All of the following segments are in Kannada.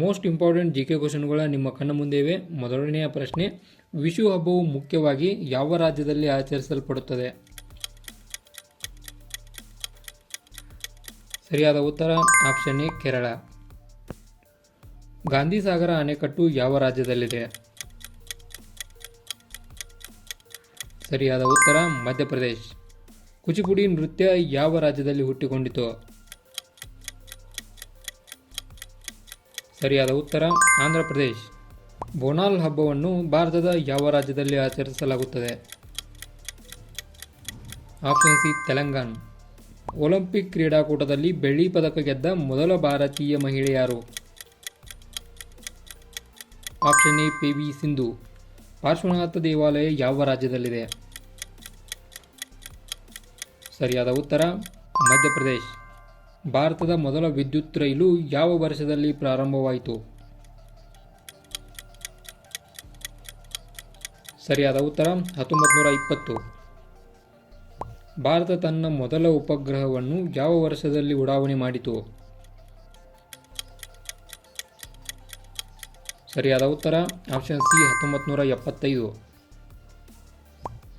ಮೋಸ್ಟ್ ಇಂಪಾರ್ಟೆಂಟ್ ಜಿಕೆ ಕ್ವಶನ್ಗಳ ನಿಮ್ಮ ಕಣ್ಣ ಮುಂದೆ ಇವೆ. ಮೊದಲನೆಯ ಪ್ರಶ್ನೆ, ವಿಷು ಹಬ್ಬವು ಮುಖ್ಯವಾಗಿ ಯಾವ ರಾಜ್ಯದಲ್ಲಿ ಆಚರಿಸಲ್ಪಡುತ್ತದೆ? ಸರಿಯಾದ ಉತ್ತರ ಆಪ್ಷನ್ ಎ ಕೇರಳ. ಗಾಂಧಿಸಾಗರ ಅಣೆಕಟ್ಟು ಯಾವ ರಾಜ್ಯದಲ್ಲಿದೆ? ಸರಿಯಾದ ಉತ್ತರ ಮಧ್ಯಪ್ರದೇಶ್. ಕುಚಿಪುಡಿ ನೃತ್ಯ ಯಾವ ರಾಜ್ಯದಲ್ಲಿ ಹುಟ್ಟಿಕೊಂಡಿತು? ಸರಿಯಾದ ಉತ್ತರ ಆಂಧ್ರಪ್ರದೇಶ್. ಬೋನಾಲ್ ಹಬ್ಬವನ್ನು ಭಾರತದ ಯಾವ ರಾಜ್ಯದಲ್ಲಿ ಆಚರಿಸಲಾಗುತ್ತದೆ? Option C Telangana. ಒಲಿಂಪಿಕ್ ಕ್ರೀಡಾಕೂಟದಲ್ಲಿ ಬೆಳ್ಳಿ ಪದಕ ಗೆದ್ದ ಮೊದಲ ಭಾರತೀಯ ಮಹಿಳೆ ಯಾರು? Option A P V. ಸಿಂಧು. ಪಾರ್ಶ್ವನಾಥ ದೇವಾಲಯ ಯಾವ ರಾಜ್ಯದಲ್ಲಿದೆ? ಸರಿಯಾದ ಉತ್ತರ ಮಧ್ಯಪ್ರದೇಶ್. ಭಾರತದ ಮೊದಲ ವಿದ್ಯುತ್ ರೈಲು ಯಾವ ವರ್ಷದಲ್ಲಿ ಪ್ರಾರಂಭವಾಯಿತು? ಸರಿಯಾದ ಉತ್ತರ 1920. ಭಾರತ ತನ್ನ ಮೊದಲ ಉಪಗ್ರಹವನ್ನು ಯಾವ ವರ್ಷದಲ್ಲಿ ಉಡಾವಣೆ ಮಾಡಿತು? ಸರಿಯಾದ ಉತ್ತರ ಆಪ್ಷನ್ ಸಿ 1975.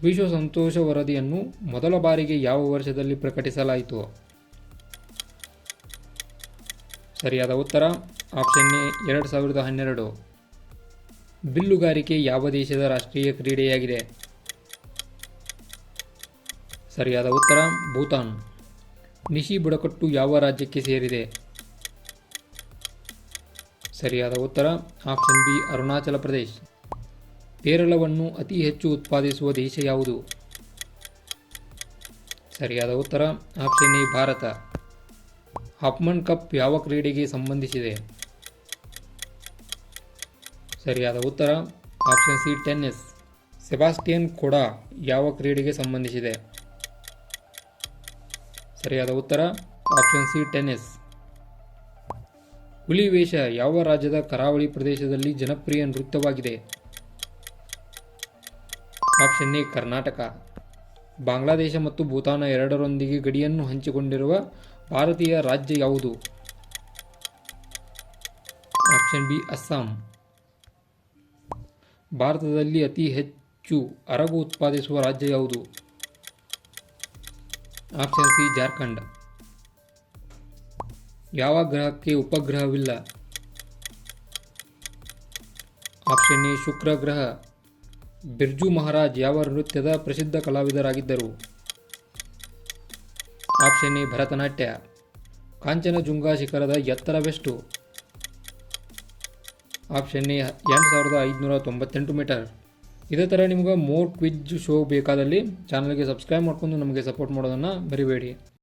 ವಿಶ್ವ ಸಂತೋಷ ವರದಿಯನ್ನು ಮೊದಲ ಬಾರಿಗೆ ಯಾವ ವರ್ಷದಲ್ಲಿ ಪ್ರಕಟಿಸಲಾಯಿತು? ಸರಿಯಾದ ಉತ್ತರ ಆಪ್ಷನ್ ಎ 2012. ಬಿಲ್ಲುಗಾರಿಕೆ ಯಾವ ದೇಶದ ರಾಷ್ಟ್ರೀಯ ಕ್ರೀಡೆಯಾಗಿದೆ? ಸರಿಯಾದ ಉತ್ತರ ಭೂತಾನ್. ನಿಶಿ ಬುಡಕಟ್ಟು ಯಾವ ರಾಜ್ಯಕ್ಕೆ ಸೇರಿದೆ? ಸರಿಯಾದ ಉತ್ತರ ಆಪ್ಷನ್ ಬಿ ಅರುಣಾಚಲ ಪ್ರದೇಶ್. ಪೇರಳವನ್ನು ಅತಿ ಹೆಚ್ಚು ಉತ್ಪಾದಿಸುವ ದೇಶ ಯಾವುದು? ಸರಿಯಾದ ಉತ್ತರ ಆಪ್ಷನ್ ಎ ಭಾರತ. ಹಾಪ್ಮನ್ ಕಪ್ ಯಾವ ಕ್ರೀಡೆಗೆ ಸಂಬಂಧಿಸಿದೆ? ಸರಿಯಾದ ಉತ್ತರ ಆಪ್ಷನ್ ಸಿ ಟೆನ್ನಿಸ್. ಸೆಬಾಸ್ಟಿಯನ್ ಕೊಡ ಯಾವ ಕ್ರೀಡೆಗೆ ಸಂಬಂಧಿಸಿದೆ? ಸರಿಯಾದ ಉತ್ತರ ಆಪ್ಷನ್ ಸಿ ಟೆನ್ನಿಸ್. ಹುಲಿ ವೇಷ ಯಾವ ರಾಜ್ಯದ ಕರಾವಳಿ ಪ್ರದೇಶದಲ್ಲಿ ಜನಪ್ರಿಯ ನೃತ್ಯವಾಗಿದೆ? Option A Karnataka. ಬಾಂಗ್ಲಾದೇಶ ಮತ್ತು ಭೂತಾನ ಎರಡರೊಂದಿಗೆ ಗಡಿಯನ್ನು ಹಂಚಿಕೊಂಡಿರುವ ಭಾರತೀಯ ರಾಜ್ಯ ಯಾವುದು? Option B Assam. ಭಾರತದಲ್ಲಿ ಅತಿ ಹೆಚ್ಚು ಅರಗು ಉತ್ಪಾದಿಸುವ ರಾಜ್ಯ ಯಾವುದು? Option C Jharkhand. ಯಾವ ಗ್ರಹಕ್ಕೆ ಉಪಗ್ರಹವಿಲ್ಲ? ಆಪ್ಷನ್ ಎ ಶುಕ್ರ ಗ್ರಹ. ಬಿರ್ಜು ಮಹಾರಾಜ್ ಯಾವ ನೃತ್ಯದ ಪ್ರಸಿದ್ಧ ಕಲಾವಿದರಾಗಿದ್ದರು? Option A Bharatanatya. ಕಾಂಚನಜುಂಗ ಶಿಖರದ ಎತ್ತರವೆಷ್ಟು? Option A 8598 metre. ಇದೇ ಥರ ನಿಮ್ಗೆ ಮೋರ್ ಕ್ವಿಜ್ ಶೋ ಬೇಕಾದಲ್ಲಿ ಚಾನಲ್ಗೆ ಸಬ್ಸ್ಕ್ರೈಬ್ ಮಾಡ್ಕೊಂಡು ನಮಗೆ ಸಪೋರ್ಟ್ ಮಾಡೋದನ್ನು ಮರಿಬೇಡಿ.